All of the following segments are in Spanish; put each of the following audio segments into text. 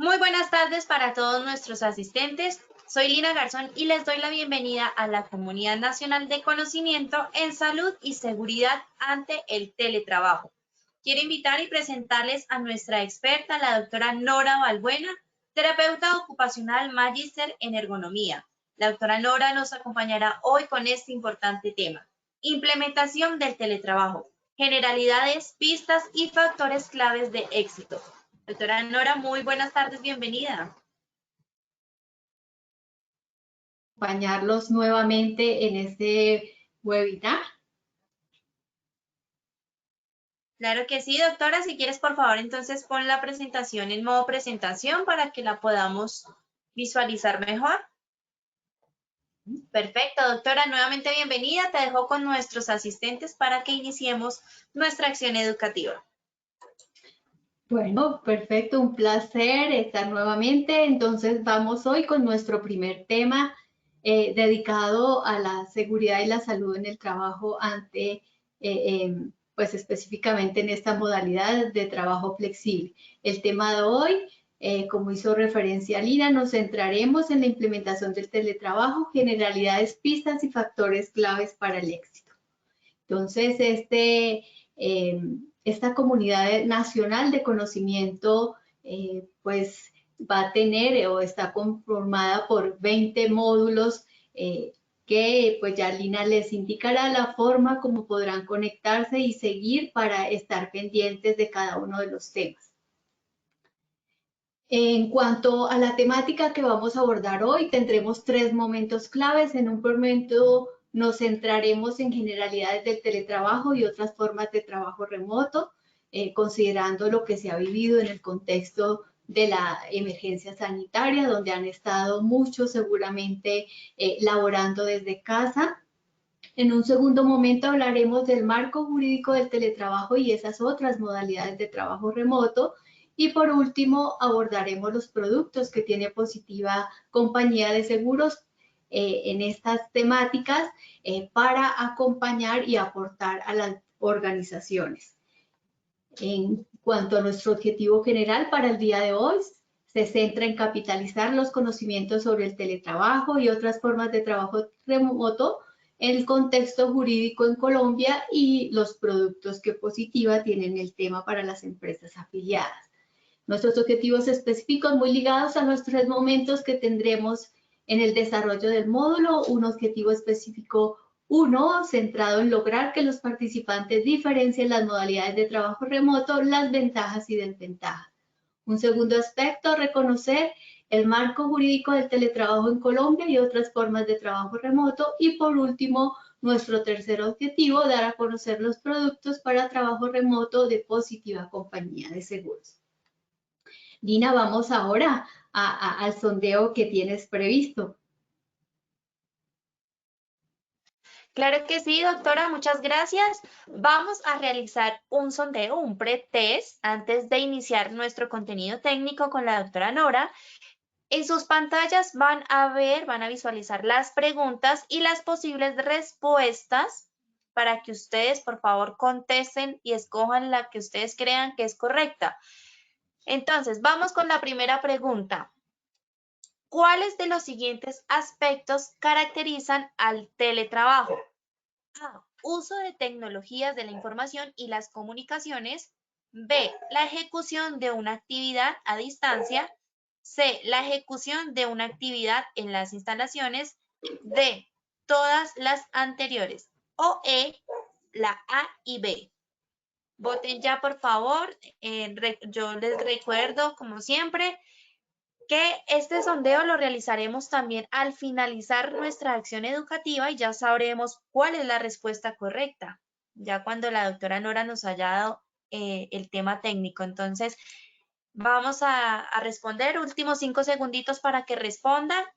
Muy buenas tardes para todos nuestros asistentes. Soy Lina Garzón y les doy la bienvenida a la Comunidad Nacional de Conocimiento en Salud y Seguridad ante el Teletrabajo. Quiero invitar y presentarles a nuestra experta, la doctora Nora Balbuena, terapeuta ocupacional magíster en ergonomía. La doctora Nora nos acompañará hoy con este importante tema: implementación del teletrabajo, generalidades, pistas y factores claves de éxito. Doctora Nora, muy buenas tardes, bienvenida. Acompañarlos nuevamente en este webinar. Claro que sí, doctora. Si quieres, por favor, entonces pon la presentación en modo presentación para que la podamos visualizar mejor. Perfecto, doctora. Nuevamente bienvenida. Te dejo con nuestros asistentes para que iniciemos nuestra acción educativa. Bueno, perfecto, un placer estar nuevamente. Entonces vamos hoy con nuestro primer tema dedicado a la seguridad y la salud en el trabajo pues específicamente en esta modalidad de trabajo flexible. El tema de hoy, como hizo referencia Lina, nos centraremos en la implementación del teletrabajo, generalidades, pistas y factores claves para el éxito. Entonces, esta comunidad nacional de conocimiento pues va a tener o está conformada por 20 módulos que pues ya Lina les indicará la forma como podrán conectarse y seguir para estar pendientes de cada uno de los temas. En cuanto a la temática que vamos a abordar hoy, tendremos 3 momentos claves. En un momento nos centraremos en generalidades del teletrabajo y otras formas de trabajo remoto, considerando lo que se ha vivido en el contexto de la emergencia sanitaria, donde han estado muchos seguramente laborando desde casa. En un segundo momento hablaremos del marco jurídico del teletrabajo y esas otras modalidades de trabajo remoto. Y por último, abordaremos los productos que tiene Positiva Compañía de Seguros en estas temáticas para acompañar y aportar a las organizaciones. En cuanto a nuestro objetivo general para el día de hoy, se centra en capitalizar los conocimientos sobre el teletrabajo y otras formas de trabajo remoto, el contexto jurídico en Colombia y los productos que Positiva tienen el tema para las empresas afiliadas. Nuestros objetivos específicos muy ligados a los 3 momentos que tendremos en el desarrollo del módulo. Un objetivo específico 1, centrado en lograr que los participantes diferencien las modalidades de trabajo remoto, las ventajas y desventajas. Un segundo aspecto, reconocer el marco jurídico del teletrabajo en Colombia y otras formas de trabajo remoto. Y por último, nuestro tercer objetivo, dar a conocer los productos para trabajo remoto de Positiva Compañía de Seguros. Lina, vamos ahora al sondeo que tienes previsto. Claro que sí, doctora, muchas gracias. Vamos a realizar un sondeo, un pretest, antes de iniciar nuestro contenido técnico con la doctora Nora. En sus pantallas van a visualizar las preguntas y las posibles respuestas para que ustedes, por favor, contesten y escojan la que ustedes crean que es correcta. Entonces, vamos con la primera pregunta. ¿Cuáles de los siguientes aspectos caracterizan al teletrabajo? A. Uso de tecnologías de la información y las comunicaciones. B. La ejecución de una actividad a distancia. C. La ejecución de una actividad en las instalaciones. D. Todas las anteriores. O E. La A y B. Voten ya, por favor. Yo les recuerdo, como siempre, que este sondeo lo realizaremos también al finalizar nuestra acción educativa y ya sabremos cuál es la respuesta correcta, ya cuando la doctora Nora nos haya dado el tema técnico. Entonces, vamos a responder, últimos 5 segunditos para que responda.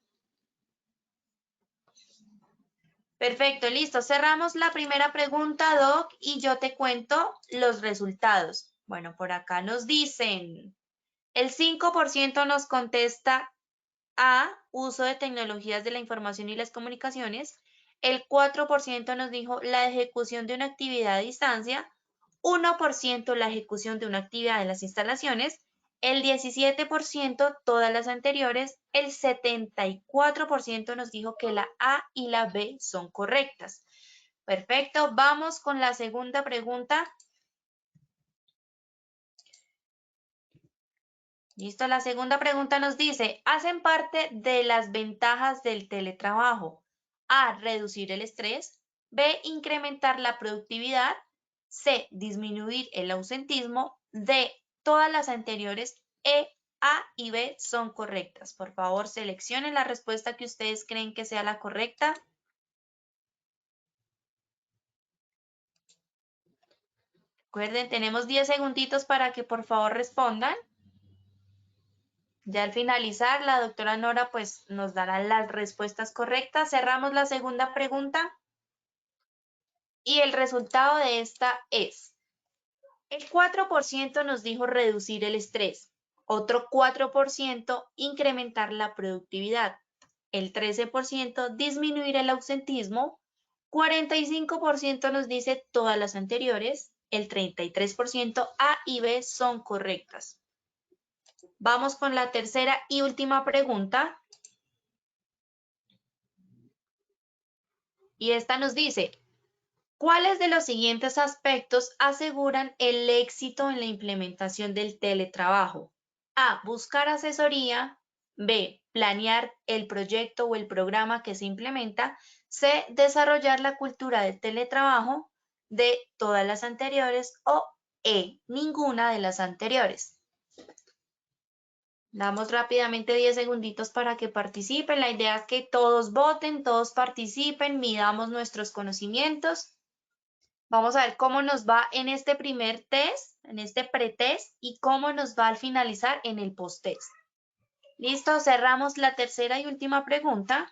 Perfecto, listo. Cerramos la primera pregunta, Doc, y yo te cuento los resultados. Bueno, por acá nos dicen, el 5% nos contesta A, uso de tecnologías de la información y las comunicaciones. El 4% nos dijo la ejecución de una actividad a distancia. 1% la ejecución de una actividad en las instalaciones. el 17% todas las anteriores, el 74% nos dijo que la A y la B son correctas. Perfecto, vamos con la segunda pregunta. Listo, la segunda pregunta nos dice, ¿hacen parte de las ventajas del teletrabajo? A, reducir el estrés, B, incrementar la productividad, C, disminuir el ausentismo, D, todas las anteriores, E, A y B son correctas. Por favor, seleccionen la respuesta que ustedes creen que sea la correcta. Recuerden, tenemos 10 segunditos para que por favor respondan. Ya al finalizar, la doctora Nora pues nos dará las respuestas correctas. Cerramos la segunda pregunta. Y el resultado de esta es, el 4% nos dijo reducir el estrés, otro 4% incrementar la productividad, el 13% disminuir el ausentismo, 45% nos dice todas las anteriores, el 33% A y B son correctas. Vamos con la tercera y última pregunta. Y esta nos dice, ¿cuáles de los siguientes aspectos aseguran el éxito en la implementación del teletrabajo? A, buscar asesoría. B, planear el proyecto o el programa que se implementa. C, desarrollar la cultura del teletrabajo. D, todas las anteriores. O E, ninguna de las anteriores. Damos rápidamente 10 segunditos para que participen. La idea es que todos voten, todos participen, midamos nuestros conocimientos. Vamos a ver cómo nos va en este primer test, en este pretest, y cómo nos va al finalizar en el posttest. Listo, cerramos la tercera y última pregunta.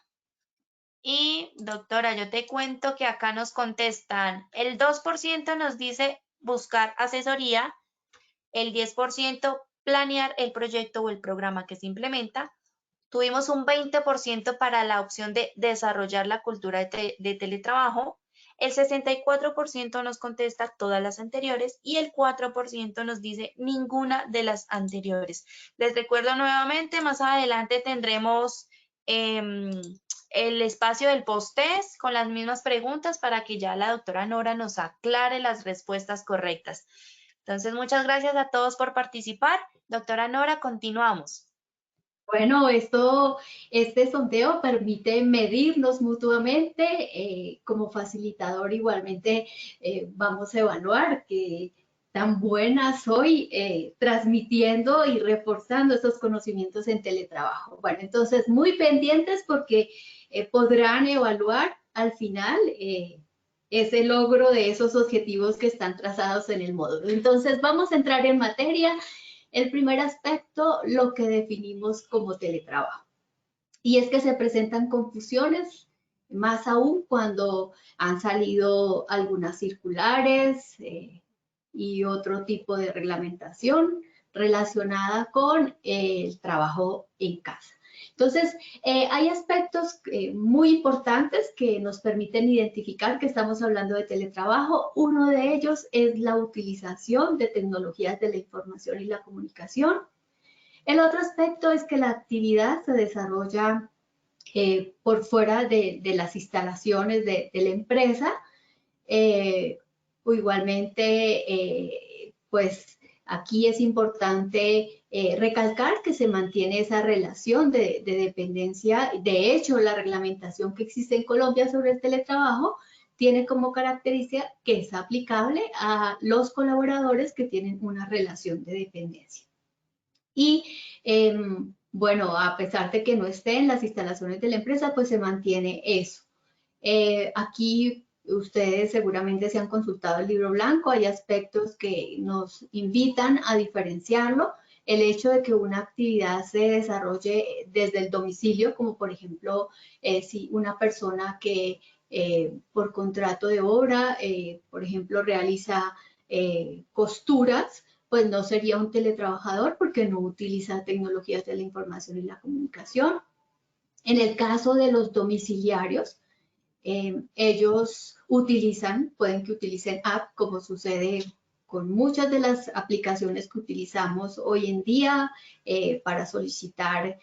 Y doctora, yo te cuento que acá nos contestan, el 2% nos dice buscar asesoría, el 10% planear el proyecto o el programa que se implementa. Tuvimos un 20% para la opción de desarrollar la cultura de teletrabajo. El 64% nos contesta todas las anteriores y el 4% nos dice ninguna de las anteriores. Les recuerdo nuevamente, más adelante tendremos el espacio del post-test con las mismas preguntas para que ya la doctora Nora nos aclare las respuestas correctas. Entonces, muchas gracias a todos por participar. Doctora Nora, continuamos. Bueno, este sondeo permite medirnos mutuamente. Como facilitador igualmente vamos a evaluar qué tan buena soy transmitiendo y reforzando esos conocimientos en teletrabajo. Bueno, entonces muy pendientes porque podrán evaluar al final ese logro de esos objetivos que están trazados en el módulo. Entonces vamos a entrar en materia. El primer aspecto, lo que definimos como teletrabajo. Y es que se presentan confusiones, más aún cuando han salido algunas circulares y otro tipo de reglamentación relacionada con el trabajo en casa. Entonces, hay aspectos muy importantes que nos permiten identificar que estamos hablando de teletrabajo. Uno de ellos es la utilización de tecnologías de la información y la comunicación. El otro aspecto es que la actividad se desarrolla por fuera de las instalaciones de la empresa. Igualmente, pues aquí es importante recalcar que se mantiene esa relación de dependencia. De hecho, la reglamentación que existe en Colombia sobre el teletrabajo tiene como característica que es aplicable a los colaboradores que tienen una relación de dependencia. Y bueno, a pesar de que no esté en las instalaciones de la empresa, pues se mantiene eso. Aquí ustedes seguramente se han consultado el libro blanco, hay aspectos que nos invitan a diferenciarlo. El hecho de que una actividad se desarrolle desde el domicilio, como por ejemplo, si una persona que por contrato de obra, por ejemplo, realiza costuras, pues no sería un teletrabajador porque no utiliza tecnologías de la información y la comunicación. En el caso de los domiciliarios, ellos pueden que utilicen app, como sucede muchas de las aplicaciones que utilizamos hoy en día para solicitar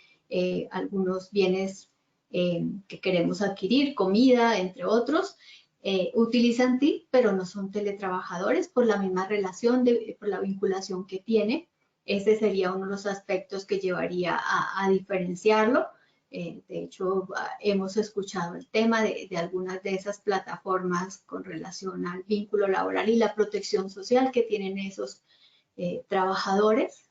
algunos bienes que queremos adquirir, comida, entre otros, utilizan TIC, pero no son teletrabajadores por la misma relación, por la vinculación que tiene. Ese sería uno de los aspectos que llevaría a diferenciarlo. De hecho, hemos escuchado el tema de algunas de esas plataformas con relación al vínculo laboral y la protección social que tienen esos trabajadores,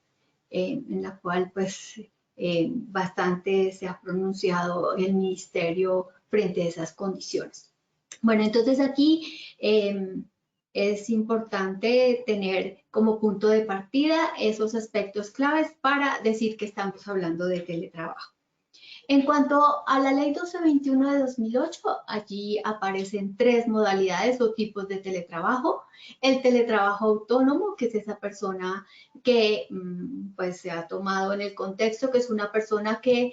en la cual pues bastante se ha pronunciado el ministerio frente a esas condiciones. Bueno, entonces aquí es importante tener como punto de partida esos aspectos claves para decir que estamos hablando de teletrabajo. En cuanto a la Ley 1221 de 2008, allí aparecen 3 modalidades o tipos de teletrabajo. El teletrabajo autónomo, que es esa persona que pues se ha tomado en el contexto, que es una persona que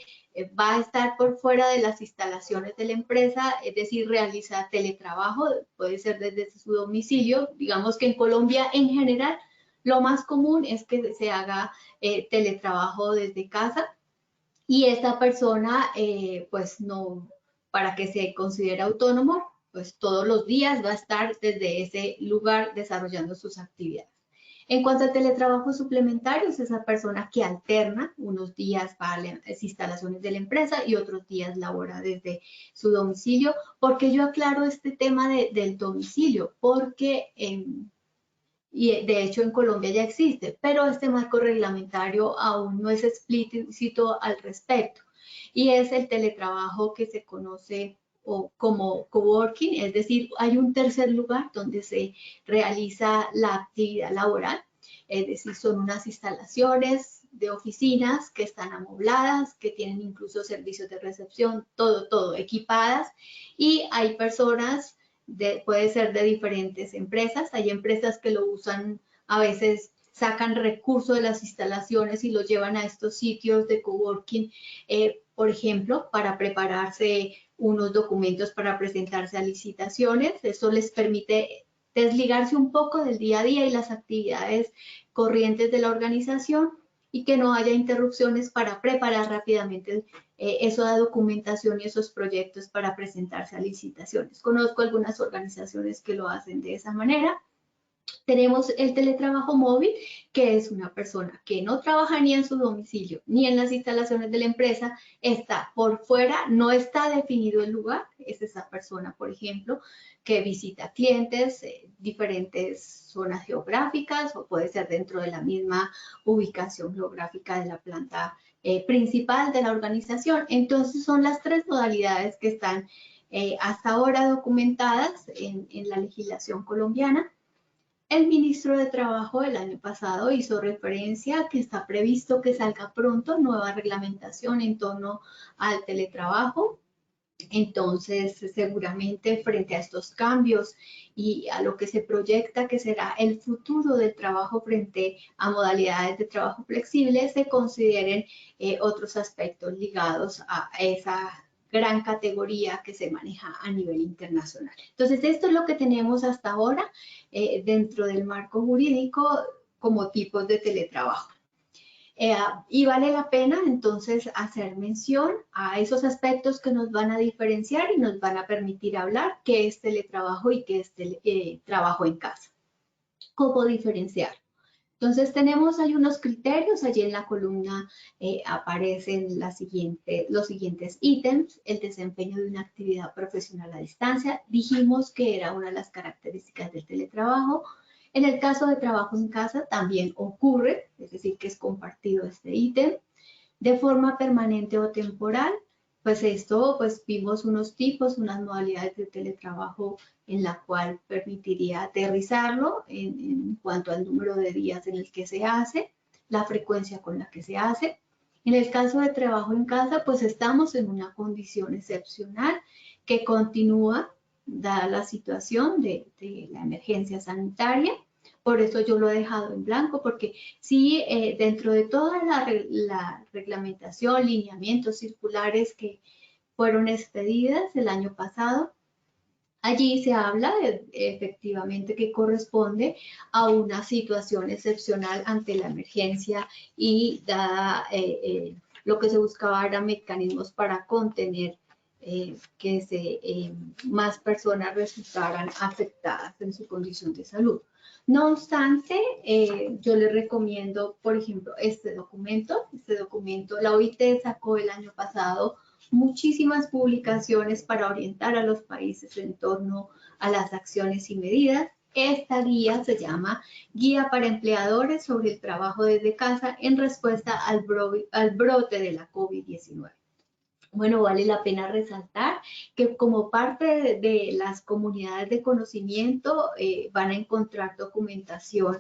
va a estar por fuera de las instalaciones de la empresa, es decir, realiza teletrabajo, puede ser desde su domicilio. Digamos que en Colombia en general lo más común es que se haga teletrabajo desde casa. Y esta persona, pues no, para que se considere autónomo, pues todos los días va a estar desde ese lugar desarrollando sus actividades. En cuanto al teletrabajo suplementario, es esa persona que alterna, unos días va a las instalaciones de la empresa y otros días labora desde su domicilio. ¿Por qué yo aclaro este tema del domicilio? Porque y de hecho en Colombia ya existe, pero este marco reglamentario aún no es explícito al respecto. Y es el teletrabajo que se conoce como coworking, es decir, hay un tercer lugar donde se realiza la actividad laboral, es decir, son unas instalaciones de oficinas que están amobladas, que tienen incluso servicios de recepción, todo equipadas, y hay personas puede ser de diferentes empresas. Hay empresas que lo usan, a veces sacan recursos de las instalaciones y lo llevan a estos sitios de coworking, por ejemplo, para prepararse unos documentos para presentarse a licitaciones. Eso les permite desligarse un poco del día a día y las actividades corrientes de la organización y que no haya interrupciones para preparar rápidamente esa documentación y esos proyectos para presentarse a licitaciones. Conozco algunas organizaciones que lo hacen de esa manera. Tenemos el teletrabajo móvil, que es una persona que no trabaja ni en su domicilio ni en las instalaciones de la empresa, está por fuera, no está definido el lugar. Es esa persona, por ejemplo, que visita clientes, diferentes zonas geográficas o puede ser dentro de la misma ubicación geográfica de la planta principal de la organización. Entonces son las 3 modalidades que están hasta ahora documentadas en la legislación colombiana. El ministro de Trabajo el año pasado hizo referencia a que está previsto que salga pronto nueva reglamentación en torno al teletrabajo. Entonces, seguramente frente a estos cambios y a lo que se proyecta que será el futuro del trabajo frente a modalidades de trabajo flexible, se consideren otros aspectos ligados a esa gran categoría que se maneja a nivel internacional. Entonces, esto es lo que tenemos hasta ahora dentro del marco jurídico como tipos de teletrabajo. Y vale la pena entonces hacer mención a esos aspectos que nos van a diferenciar y nos van a permitir hablar qué es teletrabajo y qué es trabajo en casa. ¿Cómo diferenciar? Entonces hay unos criterios, allí en la columna aparecen los siguientes ítems: el desempeño de una actividad profesional a distancia, dijimos que era una de las características del teletrabajo. En el caso de trabajo en casa también ocurre, es decir, que es compartido este ítem. De forma permanente o temporal, pues esto, pues vimos unos tipos, unas modalidades de teletrabajo en la cual permitiría aterrizarlo en cuanto al número de días en el que se hace, la frecuencia con la que se hace. En el caso de trabajo en casa, pues estamos en una condición excepcional que continúa dada la situación de la emergencia sanitaria. Por eso yo lo he dejado en blanco, porque sí, dentro de toda la reglamentación, lineamientos circulares que fueron expedidas el año pasado, Allí se habla efectivamente que corresponde a una situación excepcional ante la emergencia y dada lo que se buscaba eran mecanismos para contener que más personas resultaran afectadas en su condición de salud. No obstante, yo les recomiendo, por ejemplo, este documento. La OIT sacó el año pasado muchísimas publicaciones para orientar a los países en torno a las acciones y medidas. Esta guía se llama Guía para Empleadores sobre el Trabajo desde Casa en respuesta al brote de la COVID-19. Bueno, vale la pena resaltar que como parte de las comunidades de conocimiento van a encontrar documentación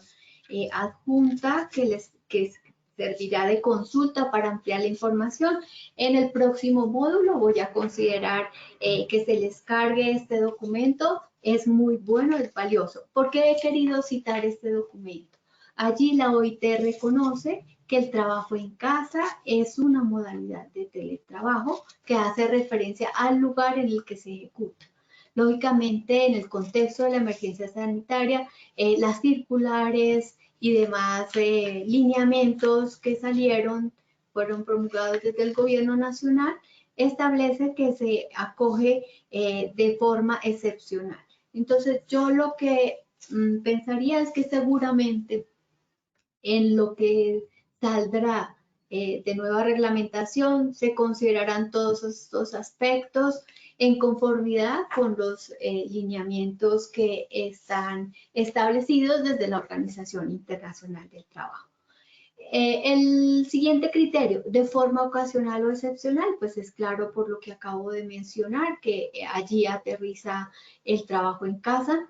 adjunta que servirá de consulta para ampliar la información. En el próximo módulo voy a considerar que se les cargue este documento. Es muy bueno, es valioso. ¿Por qué he querido citar este documento? Allí la OIT reconoce que el trabajo en casa es una modalidad de teletrabajo que hace referencia al lugar en el que se ejecuta. Lógicamente, en el contexto de la emergencia sanitaria, las circulares y demás lineamientos que fueron promulgados desde el gobierno nacional, establece que se acoge de forma excepcional. Entonces, yo lo que pensaría es que seguramente en lo que saldrá de nueva reglamentación se considerarán todos estos aspectos en conformidad con los lineamientos que están establecidos desde la Organización Internacional del Trabajo. El siguiente criterio, de forma ocasional o excepcional, pues es claro por lo que acabo de mencionar, que allí aterriza el trabajo en casa.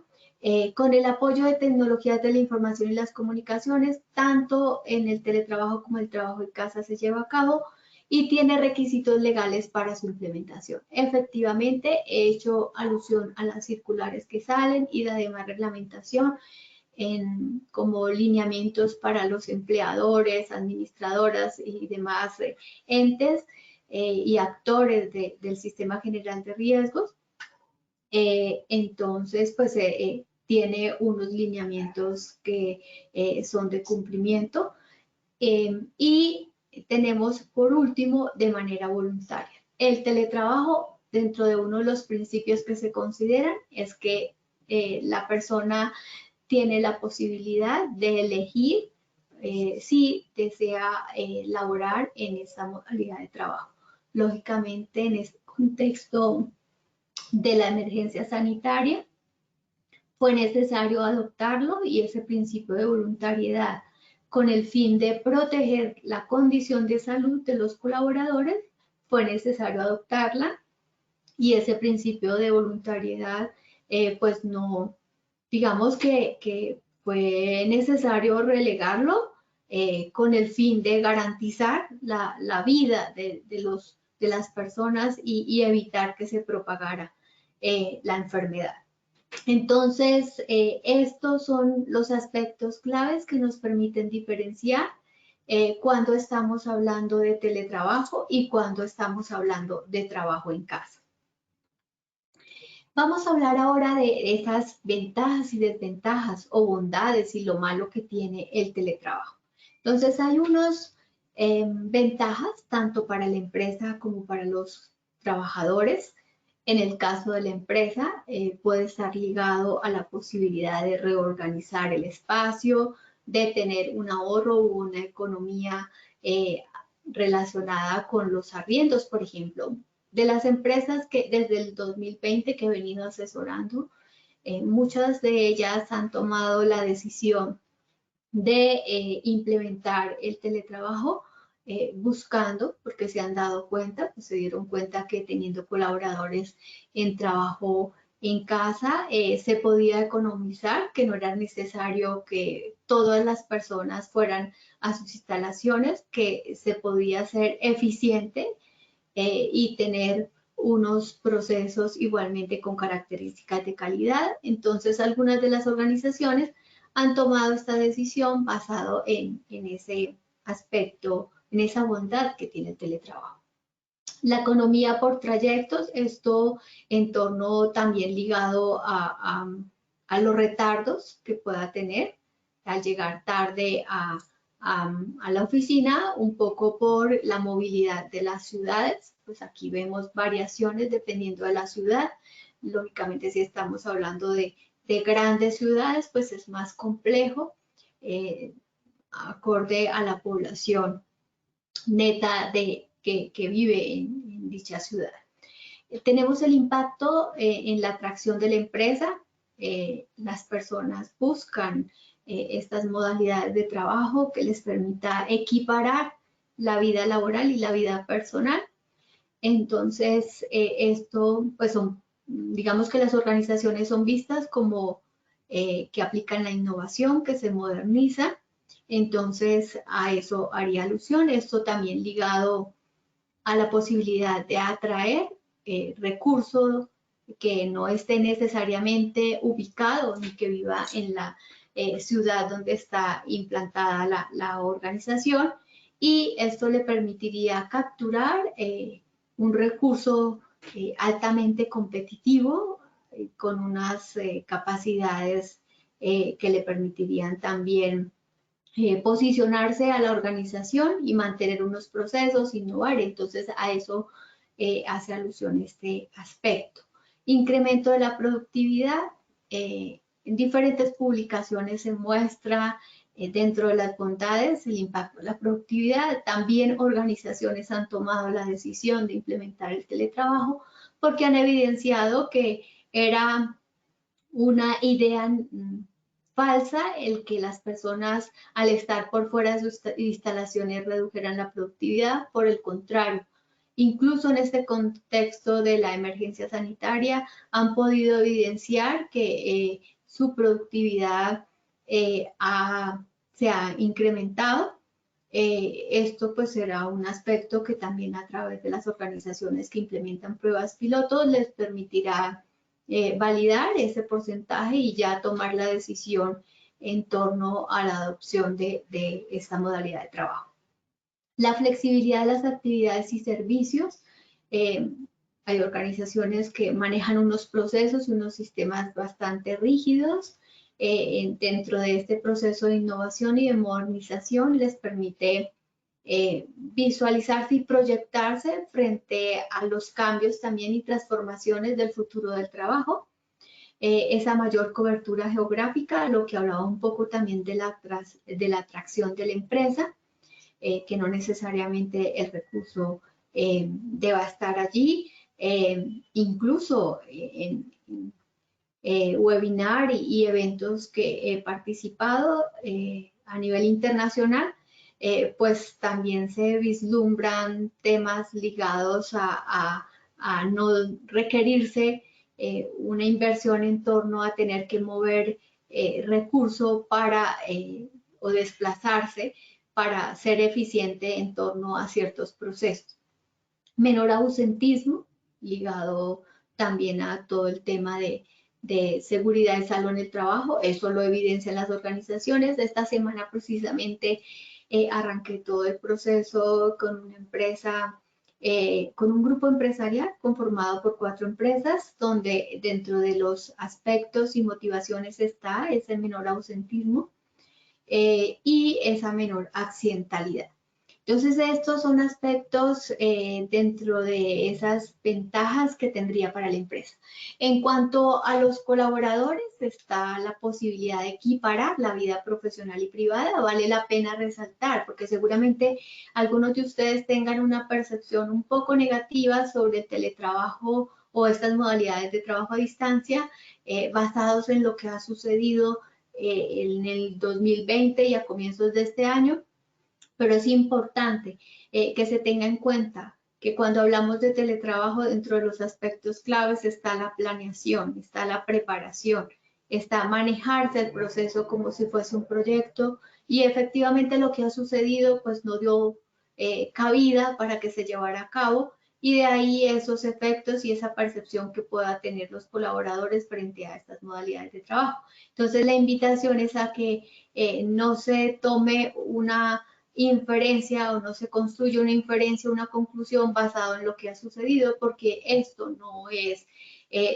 Con el apoyo de tecnologías de la información y las comunicaciones, tanto en el teletrabajo como el trabajo en casa se lleva a cabo y tiene requisitos legales para su implementación. Efectivamente, he hecho alusión a las circulares que salen y la demás reglamentación como lineamientos para los empleadores, administradoras y demás entes y actores del sistema general de riesgos. Entonces, pues tiene unos lineamientos que son de cumplimiento y tenemos por último de manera voluntaria. El teletrabajo, dentro de uno de los principios que se consideran, es que la persona tiene la posibilidad de elegir si desea laborar en esa modalidad de trabajo. Lógicamente, en este contexto de la emergencia sanitaria, fue necesario adoptarlo y ese principio de voluntariedad con el fin de proteger la condición de salud de los colaboradores, fue necesario adoptarla y ese principio de voluntariedad, pues no, digamos que fue necesario relegarlo con el fin de garantizar la vida de las personas y evitar que se propagara la enfermedad. Entonces, estos son los aspectos claves que nos permiten diferenciar cuando estamos hablando de teletrabajo y cuando estamos hablando de trabajo en casa. Vamos a hablar ahora de esas ventajas y desventajas o bondades y lo malo que tiene el teletrabajo. Entonces, hay unas ventajas tanto para la empresa como para los trabajadores. En el caso de la empresa, puede estar ligado a la posibilidad de reorganizar el espacio, de tener un ahorro o una economía relacionada con los arriendos, por ejemplo. De las empresas que desde el 2020 que he venido asesorando, muchas de ellas han tomado la decisión de implementar el teletrabajo buscando, porque se han dado cuenta, pues se dieron cuenta que teniendo colaboradores en trabajo en casa se podía economizar, que no era necesario que todas las personas fueran a sus instalaciones, que se podía ser eficiente y tener unos procesos igualmente con características de calidad. Entonces, algunas de las organizaciones han tomado esta decisión basado en ese aspecto, en esa bondad que tiene el teletrabajo. La economía por trayectos, esto en torno también ligado a los retardos que pueda tener al llegar tarde a la oficina, un poco por la movilidad de las ciudades. Pues aquí vemos variaciones dependiendo de la ciudad. Lógicamente, si estamos hablando de grandes ciudades, pues es más complejo, acorde a la población neta que vive en dicha ciudad. Tenemos el impacto en la atracción de la empresa. Las personas buscan estas modalidades de trabajo que les permita equiparar la vida laboral y la vida personal. Entonces, esto, pues digamos que las organizaciones son vistas como que aplican la innovación, que se moderniza. Entonces, a eso haría alusión. Esto también ligado a la posibilidad de atraer recursos que no esté necesariamente ubicado ni que viva en la ciudad donde está implantada la organización, y esto le permitiría capturar un recurso altamente competitivo con unas capacidades que le permitirían también posicionarse a la organización y mantener unos procesos, innovar. Entonces, a eso hace alusión este aspecto. Incremento de la productividad. En diferentes publicaciones se muestra dentro de las bondades el impacto de la productividad. También organizaciones han tomado la decisión de implementar el teletrabajo porque han evidenciado que era una idea falsa el que las personas al estar por fuera de sus instalaciones redujeran la productividad. Por el contrario, incluso en este contexto de la emergencia sanitaria han podido evidenciar que su productividad se ha incrementado. Esto pues será un aspecto que también a través de las organizaciones que implementan pruebas pilotos les permitirá validar ese porcentaje y ya tomar la decisión en torno a la adopción de esta modalidad de trabajo. La flexibilidad de las actividades y servicios. Hay organizaciones que manejan unos procesos y unos sistemas bastante rígidos. Dentro de este proceso de innovación y de modernización les permite visualizarse y proyectarse frente a los cambios también y transformaciones del futuro del trabajo. Esa mayor cobertura geográfica, lo que hablaba un poco también de la atracción de la empresa, que no necesariamente el recurso deba estar allí. Incluso en webinar y eventos que he participado a nivel internacional, pues también se vislumbran temas ligados a no requerirse una inversión en torno a tener que mover recursos para o desplazarse para ser eficiente en torno a ciertos procesos. Menor ausentismo, ligado también a todo el tema de seguridad y salud en el trabajo. Eso lo evidencian las organizaciones. Esta semana precisamente arranqué todo el proceso con una empresa, con un grupo empresarial conformado por 4 empresas, donde dentro de los aspectos y motivaciones está ese menor ausentismo y esa menor accidentalidad. Entonces, estos son aspectos dentro de esas ventajas que tendría para la empresa. En cuanto a los colaboradores, está la posibilidad de equiparar la vida profesional y privada. Vale la pena resaltar, porque seguramente algunos de ustedes tengan una percepción un poco negativa sobre el teletrabajo o estas modalidades de trabajo a distancia, basados en lo que ha sucedido en el 2020 y a comienzos de este año. Pero es importante que se tenga en cuenta que cuando hablamos de teletrabajo, dentro de los aspectos claves está la planeación, está la preparación, está manejarse el proceso como si fuese un proyecto, y efectivamente lo que ha sucedido pues no dio cabida para que se llevara a cabo, y de ahí esos efectos y esa percepción que pueda tener los colaboradores frente a estas modalidades de trabajo. Entonces la invitación es a que no se tome una inferencia o no se construye una inferencia, una conclusión basado en lo que ha sucedido, porque esto no es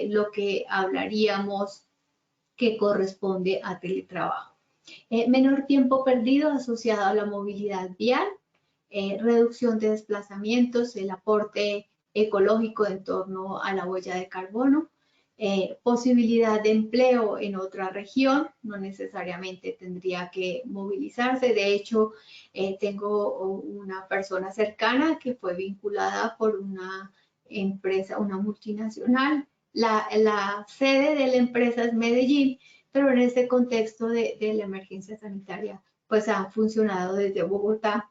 lo que hablaríamos que corresponde a teletrabajo. Menor tiempo perdido asociado a la movilidad vial, reducción de desplazamientos, el aporte ecológico en torno a la huella de carbono, posibilidad de empleo en otra región, no necesariamente tendría que movilizarse. De hecho, tengo una persona cercana que fue vinculada por una empresa, una multinacional. La sede de la empresa es Medellín, pero en este contexto de la emergencia sanitaria, pues ha funcionado desde Bogotá.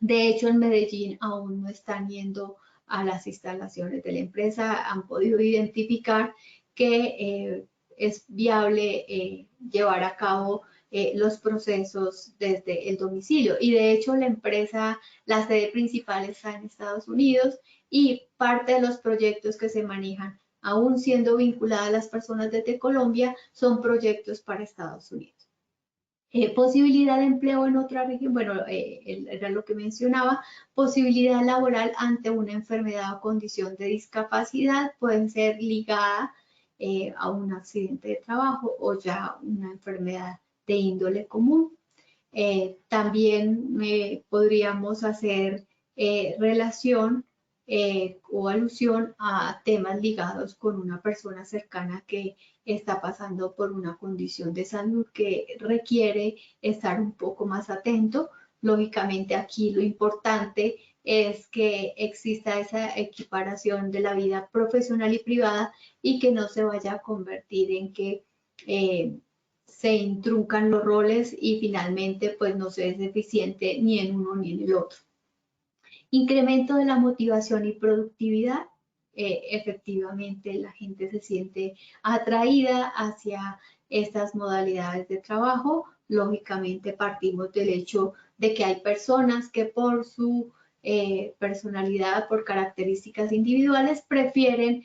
De hecho, en Medellín aún no están yendo a las instalaciones de la empresa, han podido identificar que es viable llevar a cabo los procesos desde el domicilio. Y de hecho, la empresa, la sede principal está en Estados Unidos y parte de los proyectos que se manejan, aún siendo vinculadas a las personas desde Colombia, son proyectos para Estados Unidos. Posibilidad de empleo en otra región, bueno, era lo que mencionaba, posibilidad laboral ante una enfermedad o condición de discapacidad, pueden ser ligada a un accidente de trabajo o ya una enfermedad de índole común. También podríamos hacer relación o alusión a temas ligados con una persona cercana que está pasando por una condición de salud que requiere estar un poco más atento. Lógicamente aquí lo importante es que exista esa equiparación de la vida profesional y privada y que no se vaya a convertir en que se intruncan los roles y finalmente pues no se es eficiente ni en uno ni en el otro. Incremento de la motivación y productividad. Efectivamente la gente se siente atraída hacia estas modalidades de trabajo. Lógicamente partimos del hecho de que hay personas que por su personalidad, por características individuales, prefieren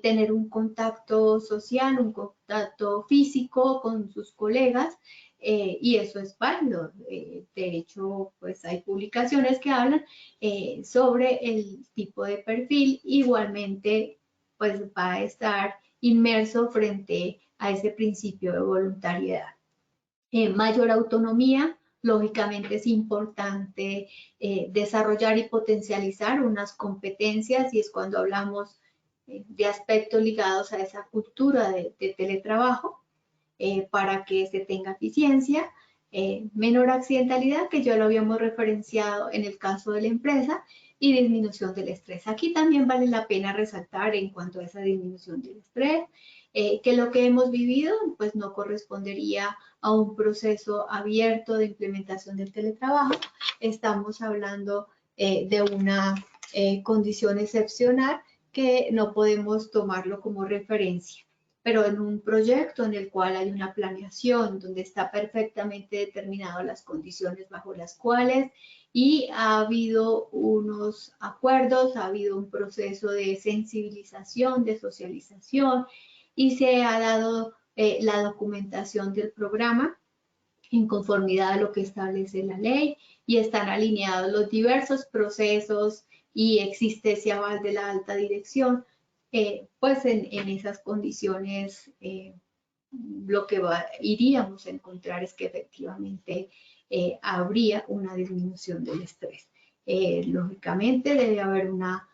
tener un contacto social, un contacto físico con sus colegas, y eso es válido. De hecho, pues hay publicaciones que hablan sobre el tipo de perfil. Igualmente, pues va a estar inmerso frente a ese principio de voluntariedad. Mayor autonomía. Lógicamente es importante desarrollar y potencializar unas competencias, y es cuando hablamos de aspectos ligados a esa cultura de teletrabajo, para que se tenga eficiencia, menor accidentalidad, que ya lo habíamos referenciado en el caso de la empresa, y disminución del estrés. Aquí también vale la pena resaltar en cuanto a esa disminución del estrés, que lo que hemos vivido pues no correspondería a un proceso abierto de implementación del teletrabajo. Estamos hablando de una condición excepcional que no podemos tomarlo como referencia, pero en un proyecto en el cual hay una planeación donde está perfectamente determinado las condiciones bajo las cuales, y ha habido unos acuerdos, ha habido un proceso de sensibilización, de socialización, y se ha dado la documentación del programa en conformidad a lo que establece la ley, y están alineados los diversos procesos y existe ese aval de la alta dirección. Pues en esas condiciones lo que iríamos a encontrar es que efectivamente habría una disminución del estrés. Lógicamente debe haber una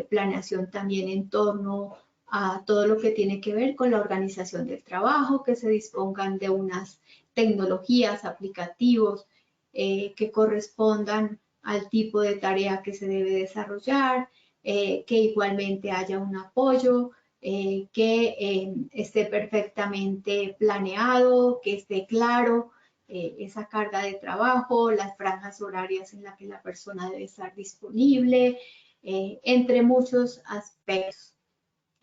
planeación también en torno a todo lo que tiene que ver con la organización del trabajo, que se dispongan de unas tecnologías, aplicativos que correspondan al tipo de tarea que se debe desarrollar, que igualmente haya un apoyo, que esté perfectamente planeado, que esté claro esa carga de trabajo, las franjas horarias en las que la persona debe estar disponible, entre muchos aspectos.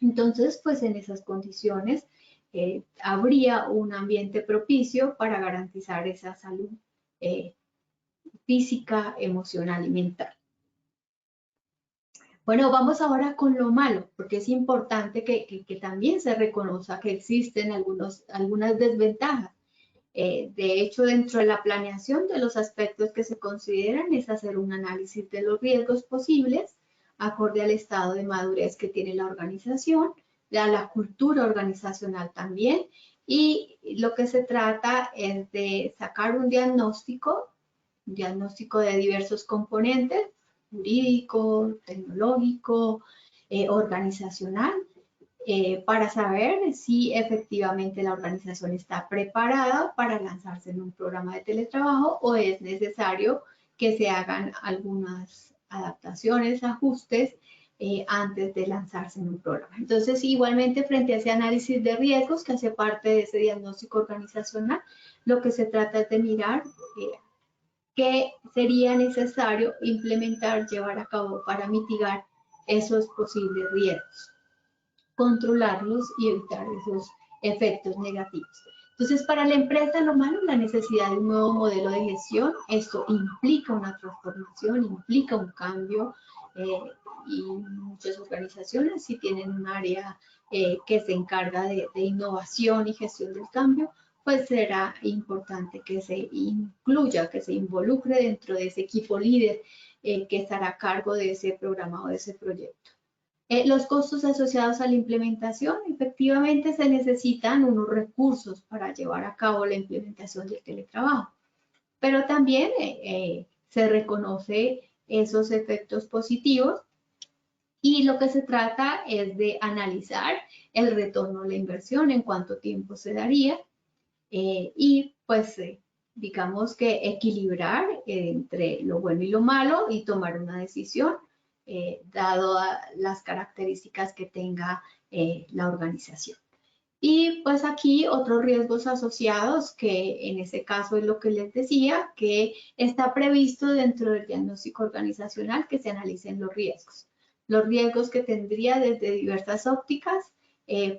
Entonces, pues en esas condiciones habría un ambiente propicio para garantizar esa salud física, emocional y mental. Bueno, vamos ahora con lo malo, porque es importante que también se reconozca que existen algunas desventajas. De hecho, dentro de la planeación de los aspectos que se consideran es hacer un análisis de los riesgos posibles, acorde al estado de madurez que tiene la organización, a la cultura organizacional también, y lo que se trata es de sacar un diagnóstico de diversos componentes, jurídico, tecnológico, organizacional, para saber si efectivamente la organización está preparada para lanzarse en un programa de teletrabajo o es necesario que se hagan algunas adaptaciones, ajustes antes de lanzarse en un programa. Entonces, igualmente frente a ese análisis de riesgos que hace parte de ese diagnóstico organizacional, lo que se trata es de mirar qué sería necesario implementar, llevar a cabo para mitigar esos posibles riesgos, controlarlos y evitar esos efectos negativos. Entonces, para la empresa, lo malo es la necesidad de un nuevo modelo de gestión. Esto implica una transformación, implica un cambio, y muchas organizaciones sí tienen un área que se encarga de innovación y gestión del cambio, pues será importante que se incluya, que se involucre dentro de ese equipo líder que estará a cargo de ese programa o de ese proyecto. Los costos asociados a la implementación, efectivamente se necesitan unos recursos para llevar a cabo la implementación del teletrabajo, pero también se reconoce esos efectos positivos y lo que se trata es de analizar el retorno a la inversión, en cuánto tiempo se daría y pues digamos que equilibrar entre lo bueno y lo malo y tomar una decisión dado a las características que tenga la organización. Y pues aquí otros riesgos asociados, que en ese caso es lo que les decía, que está previsto dentro del diagnóstico organizacional que se analicen los riesgos. Los riesgos que tendría desde diversas ópticas,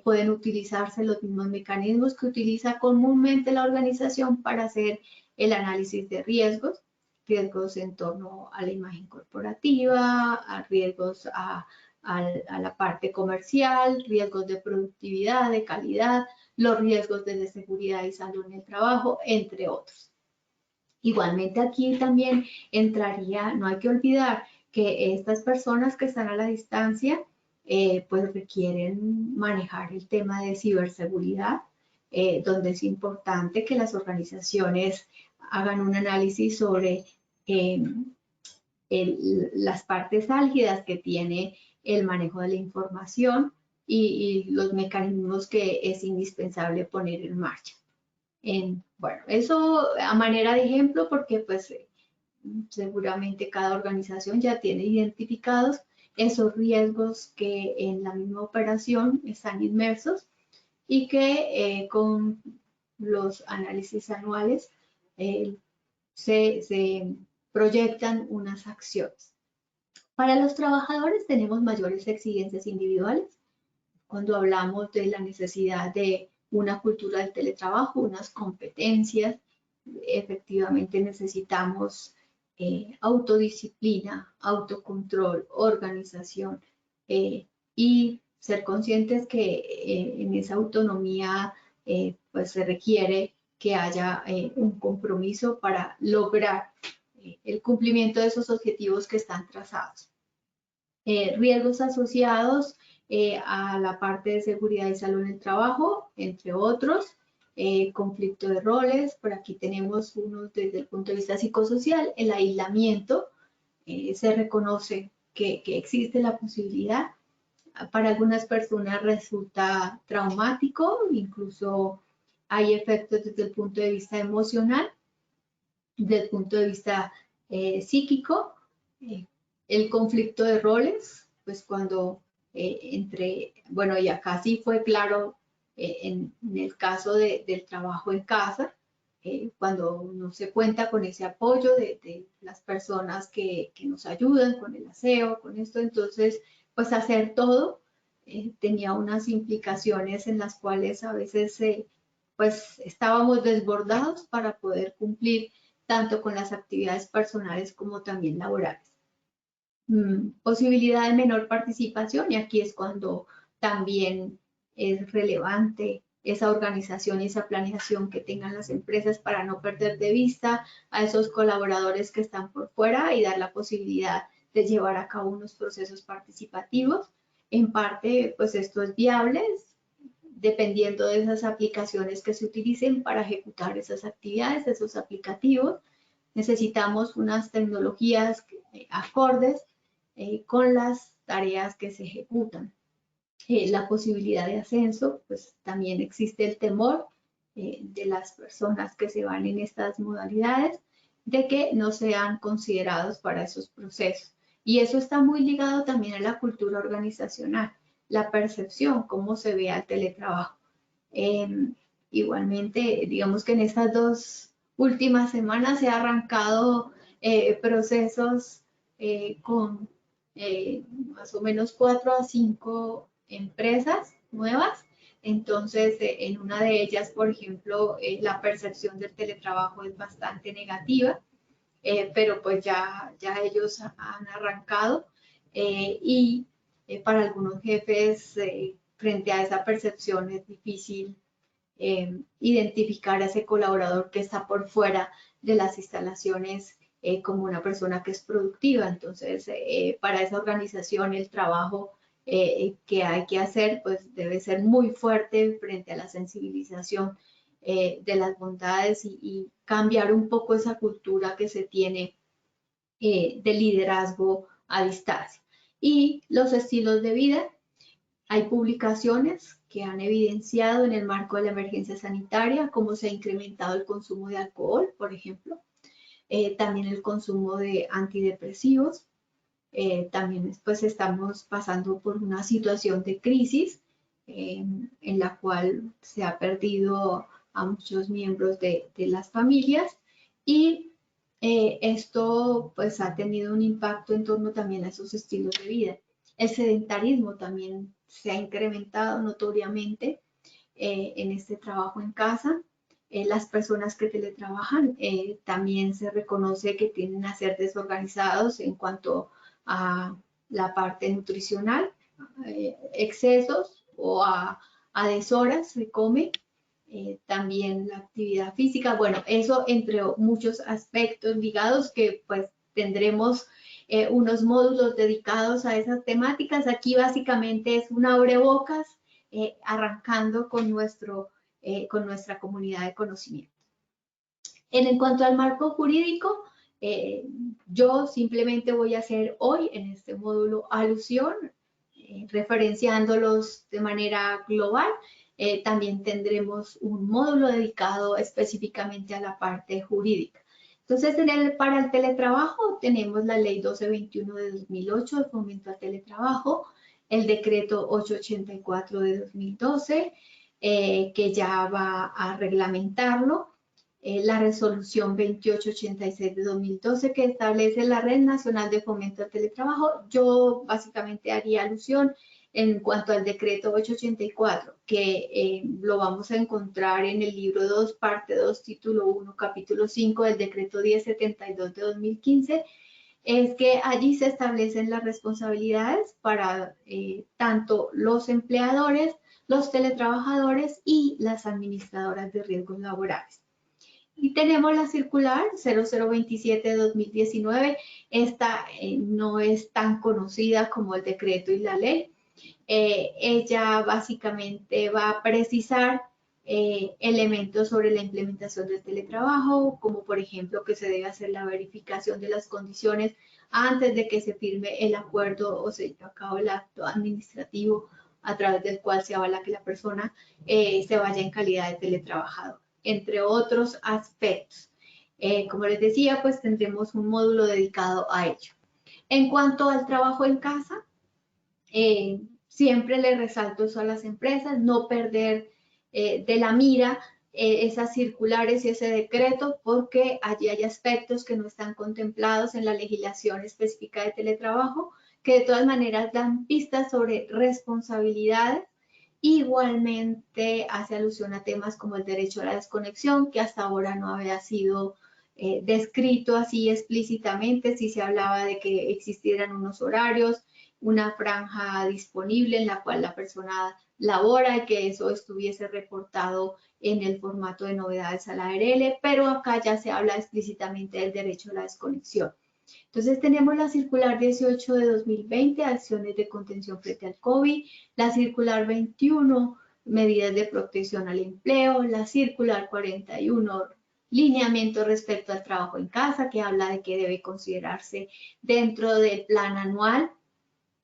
pueden utilizarse los mismos mecanismos que utiliza comúnmente la organización para hacer el análisis de riesgos, riesgos en torno a la imagen corporativa, a riesgos a la parte comercial, riesgos de productividad, de calidad, los riesgos de seguridad y salud en el trabajo, entre otros. Igualmente aquí también entraría, no hay que olvidar que estas personas que están a la distancia, pues requieren manejar el tema de ciberseguridad, donde es importante que las organizaciones hagan un análisis sobre las partes álgidas que tiene el manejo de la información y los mecanismos que es indispensable poner en marcha. Bueno, eso a manera de ejemplo, porque pues seguramente cada organización ya tiene identificados esos riesgos que en la misma operación están inmersos y que con los análisis anuales se proyectan unas acciones. Para los trabajadores tenemos mayores exigencias individuales cuando hablamos de la necesidad de una cultura del teletrabajo, unas competencias. Efectivamente necesitamos autodisciplina, autocontrol, organización y ser conscientes que en esa autonomía pues se requiere que haya un compromiso para lograr el cumplimiento de esos objetivos que están trazados. Riesgos asociados a la parte de seguridad y salud en el trabajo, entre otros, conflicto de roles, por aquí tenemos unos desde el punto de vista psicosocial, el aislamiento, se reconoce que existe la posibilidad, para algunas personas resulta traumático, incluso hay efectos desde el punto de vista emocional, desde el punto de vista psíquico, el conflicto de roles, pues cuando bueno, y acá sí fue claro en el caso del trabajo en casa, cuando no se cuenta con ese apoyo de las personas que nos ayudan con el aseo, con esto, entonces, pues hacer todo tenía unas implicaciones en las cuales a veces pues estábamos desbordados para poder cumplir tanto con las actividades personales como también laborales. Posibilidad de menor participación, y aquí es cuando también es relevante esa organización y esa planeación que tengan las empresas para no perder de vista a esos colaboradores que están por fuera y dar la posibilidad de llevar a cabo unos procesos participativos. En parte, pues esto es viable dependiendo de esas aplicaciones que se utilicen para ejecutar esas actividades, esos aplicativos. Necesitamos unas tecnologías acordes con las tareas que se ejecutan. La posibilidad de ascenso, pues también existe el temor de las personas que se van en estas modalidades de que no sean considerados para esos procesos. Y eso está muy ligado también a la cultura organizacional, la percepción, cómo se ve al teletrabajo. Igualmente, digamos que en estas 2 últimas semanas se han arrancado procesos con más o menos 4 a 5 empresas nuevas. Entonces, en una de ellas, por ejemplo, la percepción del teletrabajo es bastante negativa, pero pues ya ellos han arrancado y para algunos jefes, frente a esa percepción es difícil identificar a ese colaborador que está por fuera de las instalaciones como una persona que es productiva. Entonces, para esa organización el trabajo que hay que hacer pues debe ser muy fuerte frente a la sensibilización de las bondades y cambiar un poco esa cultura que se tiene de liderazgo a distancia. Y los estilos de vida. Hay publicaciones que han evidenciado en el marco de la emergencia sanitaria cómo se ha incrementado el consumo de alcohol, por ejemplo, también el consumo de antidepresivos. También pues estamos pasando por una situación de crisis en la cual se ha perdido a muchos miembros de las familias y esto pues ha tenido un impacto en torno también a esos estilos de vida. El sedentarismo también se ha incrementado notoriamente en este trabajo en casa. Las personas que teletrabajan también se reconoce que tienden a ser desorganizados en cuanto a la parte nutricional, excesos o a deshoras se come. También la actividad física, bueno, eso entre muchos aspectos ligados que pues tendremos unos módulos dedicados a esas temáticas. Aquí básicamente es un abrebocas arrancando con nuestra comunidad de conocimiento. En cuanto al marco jurídico, yo simplemente voy a hacer hoy en este módulo alusión, referenciándolos de manera global. También tendremos un módulo dedicado específicamente a la parte jurídica. Entonces, para el teletrabajo tenemos la Ley 1221 de 2008 de fomento al teletrabajo, el decreto 884 de 2012, que ya va a reglamentarlo, la resolución 2886 de 2012 que establece la Red Nacional de Fomento al Teletrabajo. Yo básicamente haría alusión en cuanto al decreto 884, que lo vamos a encontrar en el libro 2, parte 2, título 1, capítulo 5 del decreto 1072 de 2015, es que allí se establecen las responsabilidades para tanto los empleadores, los teletrabajadores y las administradoras de riesgos laborales. Y tenemos la circular 0027 de 2019. Esta no es tan conocida como el decreto y la ley. Ella básicamente va a precisar elementos sobre la implementación del teletrabajo, como por ejemplo que se debe hacer la verificación de las condiciones antes de que se firme el acuerdo o se lleve a cabo el acto administrativo a través del cual se avala que la persona se vaya en calidad de teletrabajador, entre otros aspectos. Como les decía, pues tendremos un módulo dedicado a ello. En cuanto al trabajo en casa, siempre le resalto eso a las empresas, no perder de la mira esas circulares y ese decreto, porque allí hay aspectos que no están contemplados en la legislación específica de teletrabajo, que de todas maneras dan pistas sobre responsabilidades. Igualmente hace alusión a temas como el derecho a la desconexión, que hasta ahora no había sido descrito así explícitamente. Sí se hablaba de que existieran unos horarios una franja disponible en la cual la persona labora y que eso estuviese reportado en el formato de novedades a la ARL, pero acá ya se habla explícitamente del derecho a la desconexión. Entonces tenemos la circular 18 de 2020, acciones de contención frente al COVID, la circular 21, medidas de protección al empleo, la circular 41, lineamiento respecto al trabajo en casa, que habla de que debe considerarse dentro del plan anual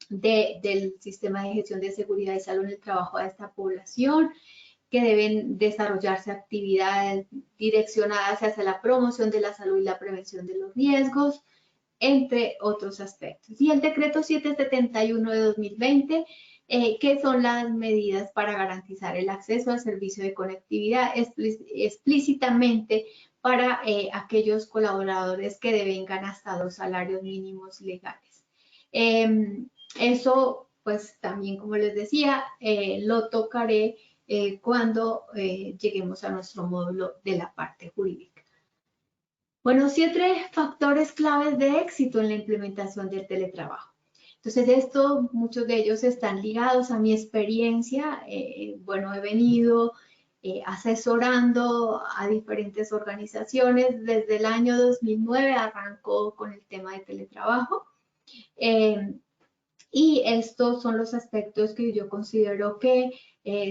del sistema de gestión de seguridad y salud en el trabajo a esta población, que deben desarrollarse actividades direccionadas hacia la promoción de la salud y la prevención de los riesgos, entre otros aspectos. Y el decreto 771 de 2020, que son las medidas para garantizar el acceso al servicio de conectividad explícitamente para aquellos colaboradores que devengan hasta 2 salarios mínimos legales. Eso, pues también, como les decía, lo tocaré cuando lleguemos a nuestro módulo de la parte jurídica. Bueno, 7 factores claves de éxito en la implementación del teletrabajo. Entonces, muchos de ellos están ligados a mi experiencia. Bueno, he venido asesorando a diferentes organizaciones. Desde el año 2009 arrancó con el tema de teletrabajo. Y estos son los aspectos que yo considero que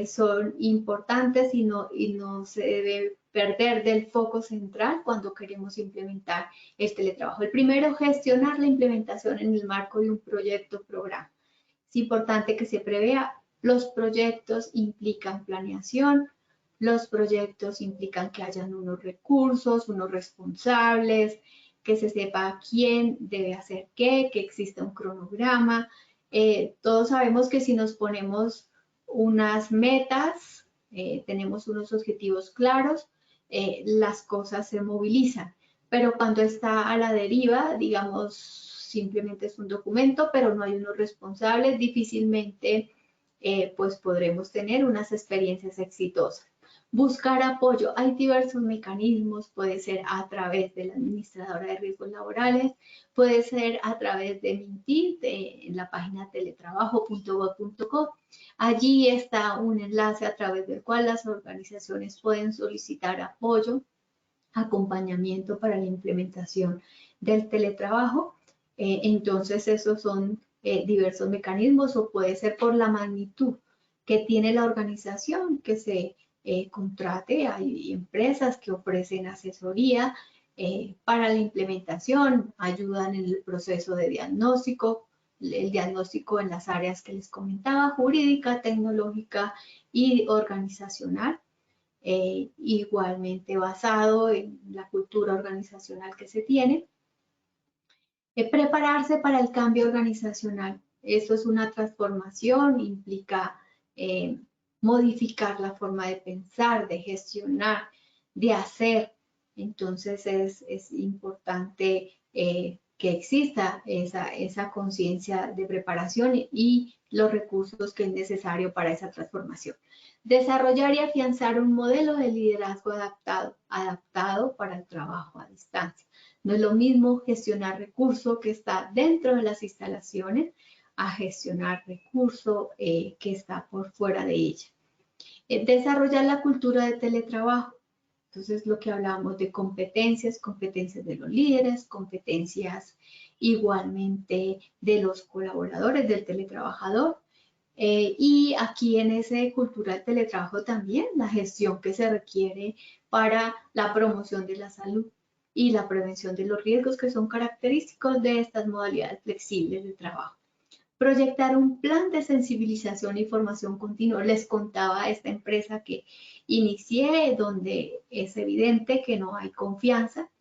son importantes y no se debe perder del foco central cuando queremos implementar el teletrabajo. El primero, gestionar la implementación en el marco de un proyecto o programa. Es importante que se prevea, los proyectos implican planeación, los proyectos implican que hayan unos recursos, unos responsables, que se sepa quién debe hacer qué, que exista un cronograma. Todos sabemos que si nos ponemos unas metas, tenemos unos objetivos claros, las cosas se movilizan. Pero cuando está a la deriva, digamos, simplemente es un documento, pero no hay unos responsables, difícilmente pues podremos tener unas experiencias exitosas. Buscar apoyo. Hay diversos mecanismos, puede ser a través de la administradora de riesgos laborales, puede ser a través de Mintit, en la página teletrabajo.gov.co. Allí está un enlace a través del cual las organizaciones pueden solicitar apoyo, acompañamiento para la implementación del teletrabajo. Entonces, esos son diversos mecanismos, o puede ser por la magnitud que tiene la organización que se contrate. Hay empresas que ofrecen asesoría para la implementación, ayudan en el proceso de diagnóstico, el diagnóstico en las áreas que les comentaba, jurídica, tecnológica y organizacional. Igualmente basado en la cultura organizacional que se tiene. Prepararse para el cambio organizacional. Eso es una transformación, implica modificar la forma de pensar, de gestionar, de hacer. Entonces es importante que exista esa conciencia de preparación y los recursos que es necesario para esa transformación. Desarrollar y afianzar un modelo de liderazgo adaptado para el trabajo a distancia. No es lo mismo gestionar recurso que está dentro de las instalaciones a gestionar recurso que está por fuera de ella. Desarrollar la cultura de teletrabajo. Entonces, lo que hablábamos de competencias de los líderes, competencias igualmente de los colaboradores, del teletrabajador. Y aquí en ese cultura del teletrabajo también la gestión que se requiere para la promoción de la salud y la prevención de los riesgos que son característicos de estas modalidades flexibles de trabajo. Proyectar un plan de sensibilización y formación continua. Les contaba esta empresa que inicié, donde es evidente que no hay confianza.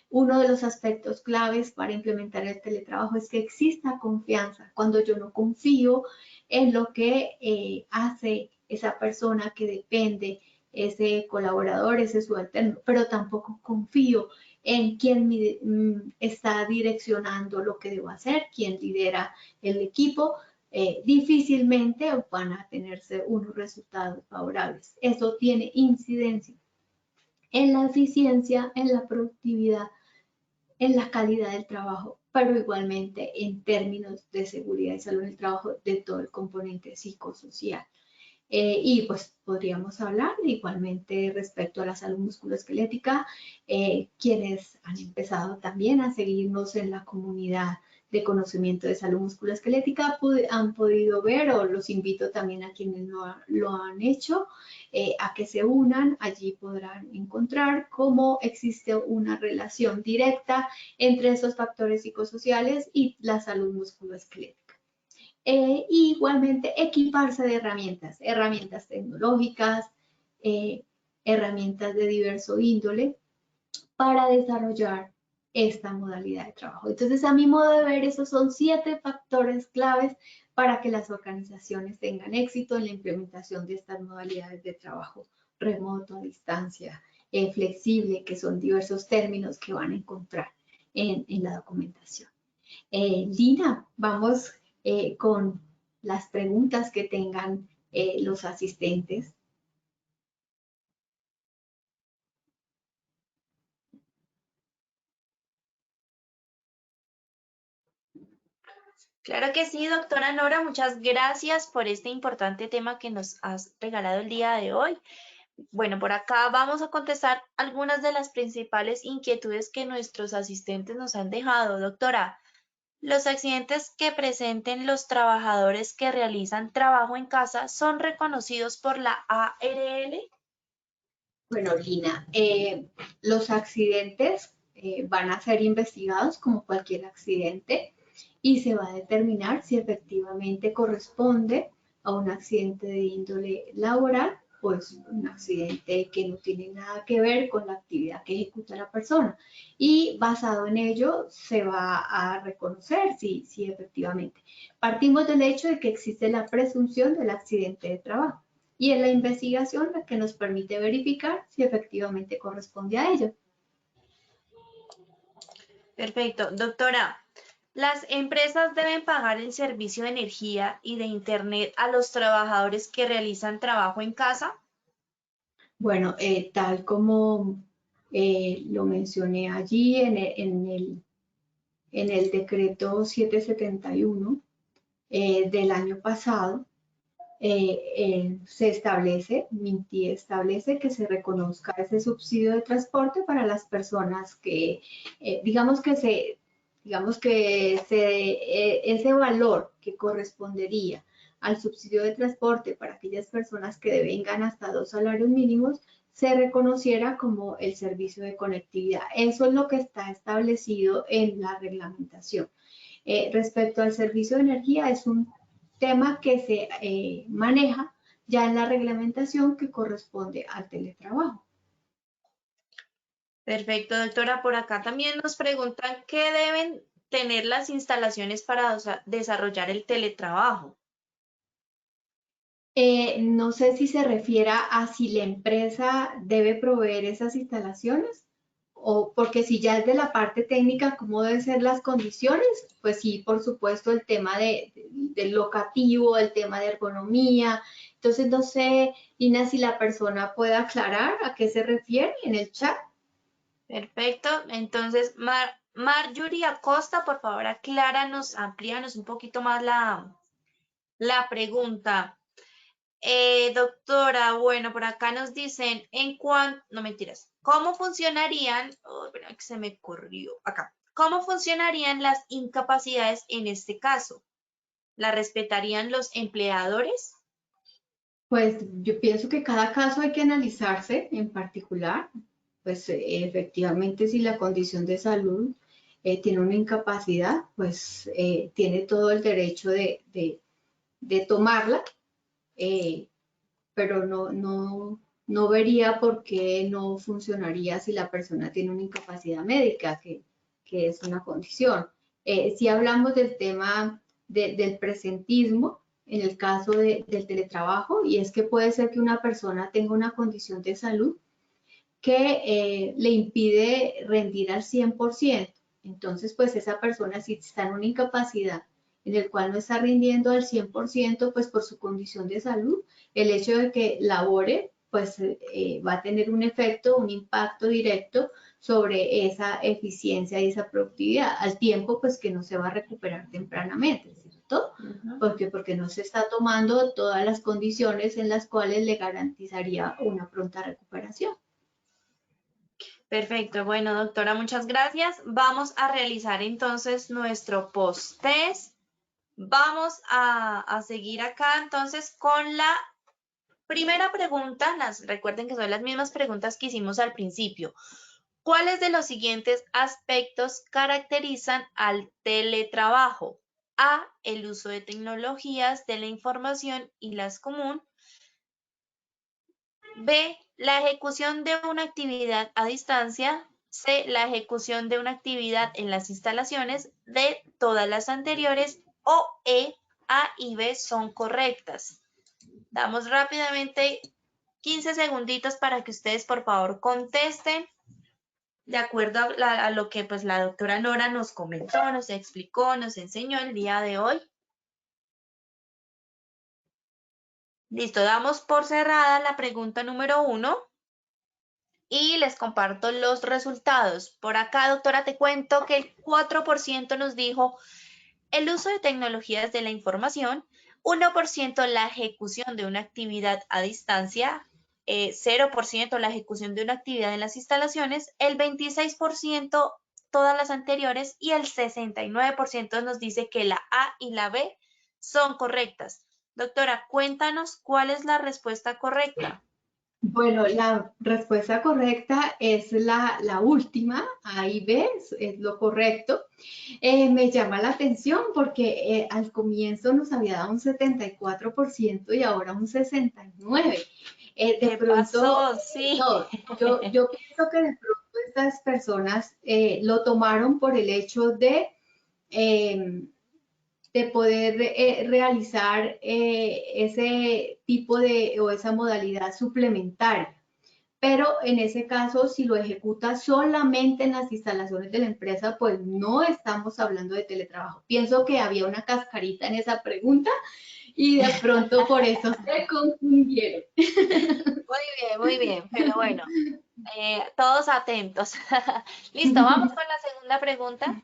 Uno de los aspectos claves para implementar el teletrabajo es que exista confianza. Cuando yo no confío en lo que hace esa persona que depende, ese colaborador, ese subalterno, pero tampoco confío en quién está direccionando lo que debo hacer, quién lidera el equipo, difícilmente van a tenerse unos resultados favorables. Eso tiene incidencia en la eficiencia, en la productividad, en la calidad del trabajo pero igualmente en términos de seguridad y salud en el trabajo de todo el componente psicosocial. Y pues podríamos hablar igualmente respecto a la salud musculoesquelética, quienes han empezado también a seguirnos en la comunidad de conocimiento de salud musculoesquelética han podido ver, o los invito también a quienes no lo han hecho, a que se unan. Allí podrán encontrar cómo existe una relación directa entre esos factores psicosociales y la salud musculoesquelética. Igualmente equiparse de herramientas tecnológicas, herramientas de diverso índole para desarrollar esta modalidad de trabajo. Entonces, a mi modo de ver, esos son 7 factores claves para que las organizaciones tengan éxito en la implementación de estas modalidades de trabajo remoto, a distancia, flexible, que son diversos términos que van a encontrar en la documentación. Lina, vamos con las preguntas que tengan los asistentes. Claro que sí, doctora Nora, muchas gracias por este importante tema que nos has regalado el día de hoy. Bueno, por acá vamos a contestar algunas de las principales inquietudes que nuestros asistentes nos han dejado. Doctora, ¿los accidentes que presenten los trabajadores que realizan trabajo en casa son reconocidos por la ARL? Bueno, Lina, los accidentes van a ser investigados como cualquier accidente y se va a determinar si efectivamente corresponde a un accidente de índole laboral o es un accidente que no tiene nada que ver con la actividad que ejecuta la persona. Y basado en ello se va a reconocer si efectivamente. Partimos del hecho de que existe la presunción del accidente de trabajo. Y es la investigación la que nos permite verificar si efectivamente corresponde a ello. Perfecto. Doctora, ¿las empresas deben pagar el servicio de energía y de Internet a los trabajadores que realizan trabajo en casa? Bueno, tal como lo mencioné allí en el decreto 771 del año pasado, se establece, MINTI establece que se reconozca ese subsidio de transporte para las personas que, ese valor que correspondería al subsidio de transporte para aquellas personas que devengan hasta 2 salarios mínimos, se reconociera como el servicio de conectividad. Eso es lo que está establecido en la reglamentación. Respecto al servicio de energía, es un tema que se maneja ya en la reglamentación que corresponde al teletrabajo. Perfecto, doctora. Por acá también nos preguntan qué deben tener las instalaciones para desarrollar el teletrabajo. No sé si se refiere a si la empresa debe proveer esas instalaciones o porque si ya es de la parte técnica, cómo deben ser las condiciones, pues sí, por supuesto, el tema del locativo, el tema de ergonomía. Entonces, no sé, Ina, si la persona puede aclarar a qué se refiere en el chat. Perfecto. Entonces, Marjorie Acosta, por favor, acláranos, amplíanos un poquito más la pregunta. Doctora, bueno, por acá nos dicen, no mentiras, ¿cómo funcionarían? Oh, espera, que se me corrió acá. ¿Cómo funcionarían las incapacidades en este caso? ¿La respetarían los empleadores? Pues yo pienso que cada caso hay que analizarse en particular. Pues efectivamente si la condición de salud tiene una incapacidad, pues tiene todo el derecho de tomarla, pero no vería por qué no funcionaría si la persona tiene una incapacidad médica, que es una condición. Si hablamos del tema del presentismo, en el caso del teletrabajo, y es que puede ser que una persona tenga una condición de salud que le impide rendir al 100%. Entonces, pues esa persona si está en una incapacidad en el cual no está rindiendo al 100%, pues por su condición de salud, el hecho de que labore, pues va a tener un efecto, un impacto directo sobre esa eficiencia y esa productividad, al tiempo pues que no se va a recuperar tempranamente, ¿cierto? Porque no se está tomando todas las condiciones en las cuales le garantizaría una pronta recuperación. Perfecto, bueno, doctora, muchas gracias. Vamos a realizar entonces nuestro post-test. Vamos a seguir acá entonces con la primera pregunta. Recuerden que son las mismas preguntas que hicimos al principio. ¿Cuáles de los siguientes aspectos caracterizan al teletrabajo? A, el uso de tecnologías de la información y las común. B, la ejecución de una actividad a distancia. C, la ejecución de una actividad en las instalaciones. D, todas las anteriores. O E, A y B son correctas. Damos rápidamente 15 segunditos para que ustedes por favor contesten de acuerdo a lo que pues la doctora Nora nos comentó, nos explicó, nos enseñó el día de hoy. Listo, damos por cerrada la pregunta número 1 y les comparto los resultados. Por acá, doctora, te cuento que el 4% nos dijo el uso de tecnologías de la información, 1% la ejecución de una actividad a distancia, 0% la ejecución de una actividad en las instalaciones, el 26% todas las anteriores y el 69% nos dice que la A y la B son correctas. Doctora, cuéntanos cuál es la respuesta correcta. Bueno, la respuesta correcta es la última, A y B, es lo correcto. Me llama la atención porque al comienzo nos había dado un 74% y ahora un 69%. ¿Qué pasó? Sí. No, yo pienso que de pronto estas personas lo tomaron por el hecho de poder realizar ese tipo o esa modalidad suplementaria. Pero en ese caso, si lo ejecuta solamente en las instalaciones de la empresa, pues no estamos hablando de teletrabajo. Pienso que había una cascarita en esa pregunta y de pronto por eso se confundieron. Muy bien, pero bueno, todos atentos. Listo, vamos con la segunda pregunta.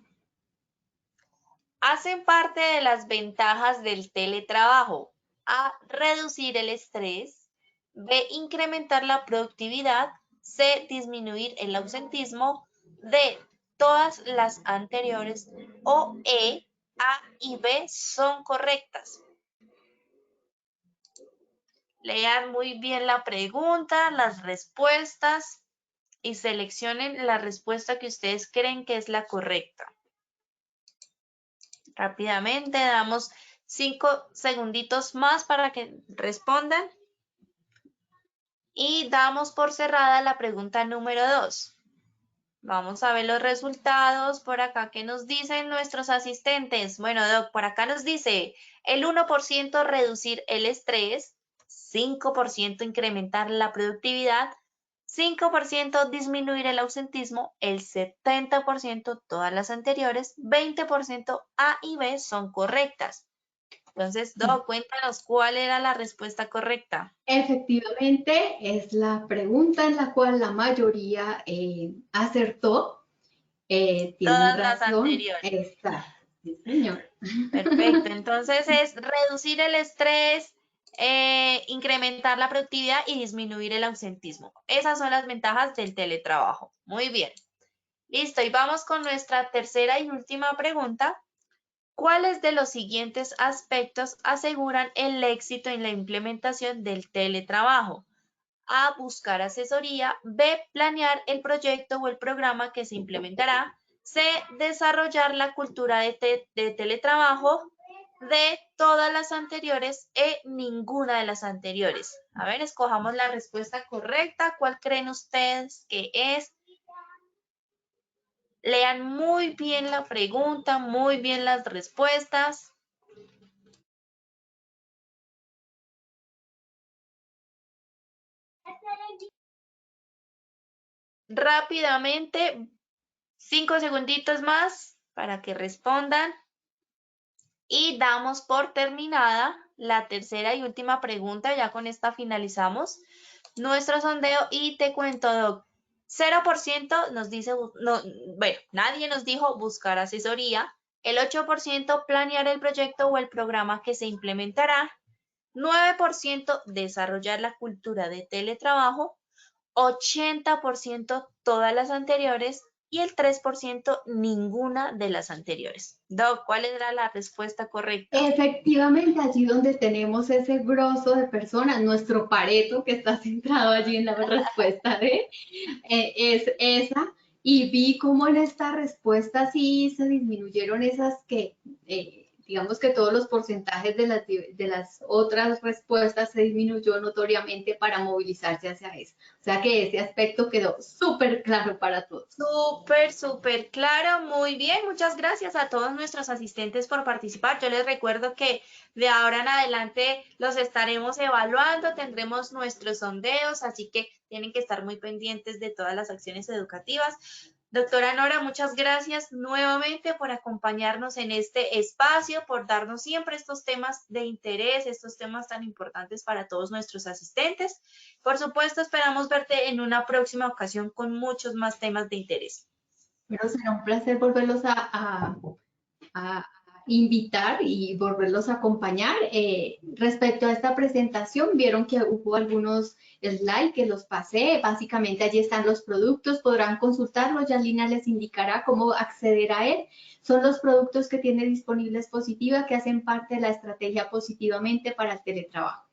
Hacen parte de las ventajas del teletrabajo. A, reducir el estrés. B, incrementar la productividad. C, disminuir el ausentismo. D, todas las anteriores. O E, A y B son correctas. Lean muy bien la pregunta, las respuestas y seleccionen la respuesta que ustedes creen que es la correcta. Rápidamente, damos 5 segunditos más para que respondan. Y damos por cerrada la pregunta número 2. Vamos a ver los resultados por acá que nos dicen nuestros asistentes. Bueno, Doc, por acá nos dice el 1% reducir el estrés, 5% incrementar la productividad, 5% disminuir el ausentismo, el 70% todas las anteriores, 20% A y B son correctas. Entonces, Doc, cuéntanos cuál era la respuesta correcta. Efectivamente, es la pregunta en la cual la mayoría acertó. Tienen Todas las razón. anteriores. Exacto. Sí, señor. Perfecto, entonces es reducir el estrés, incrementar la productividad y disminuir el ausentismo. Esas son las ventajas del teletrabajo. Muy bien. Listo, y vamos con nuestra tercera y última pregunta. ¿Cuáles de los siguientes aspectos aseguran el éxito en la implementación del teletrabajo? A, buscar asesoría. B, planear el proyecto o el programa que se implementará. C, desarrollar la cultura de teletrabajo. D, todas las anteriores. E, ninguna de las anteriores. A ver, escojamos la respuesta correcta. ¿Cuál creen ustedes que es? Lean muy bien la pregunta, muy bien las respuestas. Rápidamente, 5 segunditos más para que respondan. Y damos por terminada la tercera y última pregunta. Ya con esta finalizamos. nuestro sondeo y te cuento, Doc. 0% nos dice, no, bueno, nadie nos dijo buscar asesoría. El 8% planear el proyecto o el programa que se implementará. 9% desarrollar la cultura de teletrabajo. 80% todas las anteriores y el 3% ninguna de las anteriores. Doc, ¿cuál era la respuesta correcta? Efectivamente, allí donde tenemos ese grosso de personas, nuestro Pareto que está centrado allí en la respuesta de, es esa. Y vi cómo en esta respuesta sí se disminuyeron esas que, digamos que todos los porcentajes de las otras respuestas se disminuyó notoriamente para movilizarse hacia eso. O sea que ese aspecto quedó súper claro para todos. Súper, súper claro, muy bien. Muchas gracias a todos nuestros asistentes por participar. Yo les recuerdo que de ahora en adelante los estaremos evaluando, tendremos nuestros sondeos, así que tienen que estar muy pendientes de todas las acciones educativas. Doctora Nora, muchas gracias nuevamente por acompañarnos en este espacio, por darnos siempre estos temas de interés, estos temas tan importantes para todos nuestros asistentes. Por supuesto, esperamos verte en una próxima ocasión con muchos más temas de interés. Pero será un placer volverlos a invitar y volverlos a acompañar. Respecto a esta presentación, vieron que hubo algunos slides que los pasé. Básicamente allí están los productos, podrán consultarlos. Ya Lina les indicará cómo acceder a él. Son los productos que tiene disponibles Positiva que hacen parte de la estrategia Positivamente para el teletrabajo.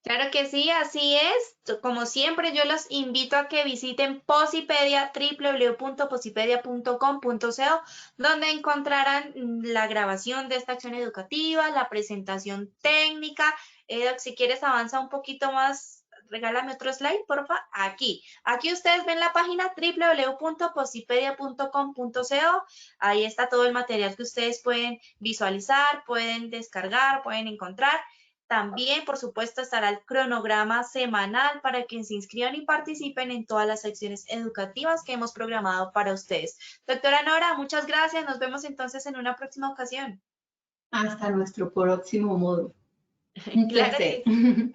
Claro que sí, así es. Como siempre, yo los invito a que visiten Posipedia, www.posipedia.com.co, donde encontrarán la grabación de esta acción educativa, la presentación técnica. Doc, si quieres, avanza un poquito más. Regálame otro slide, porfa. Aquí ustedes ven la página www.posipedia.com.co. Ahí está todo el material que ustedes pueden visualizar, pueden descargar, pueden encontrar. También, por supuesto, estará el cronograma semanal para que se inscriban y participen en todas las secciones educativas que hemos programado para ustedes. Doctora Nora, muchas gracias. Nos vemos entonces en una próxima ocasión. Hasta nuestro próximo módulo. Un Claro placer. que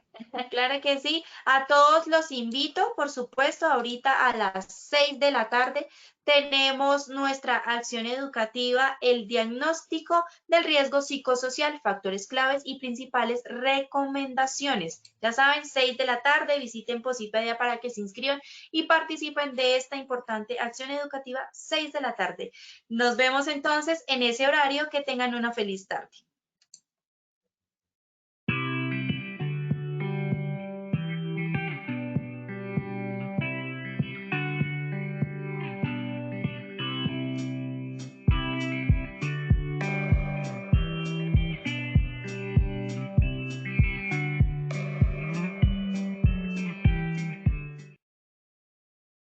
Claro que sí. A todos los invito, por supuesto, ahorita a las 6 de la tarde tenemos nuestra acción educativa, el diagnóstico del riesgo psicosocial, factores claves y principales recomendaciones. Ya saben, 6 de la tarde, visiten Posipedia para que se inscriban y participen de esta importante acción educativa, 6 de la tarde. Nos vemos entonces en ese horario. Que tengan una feliz tarde.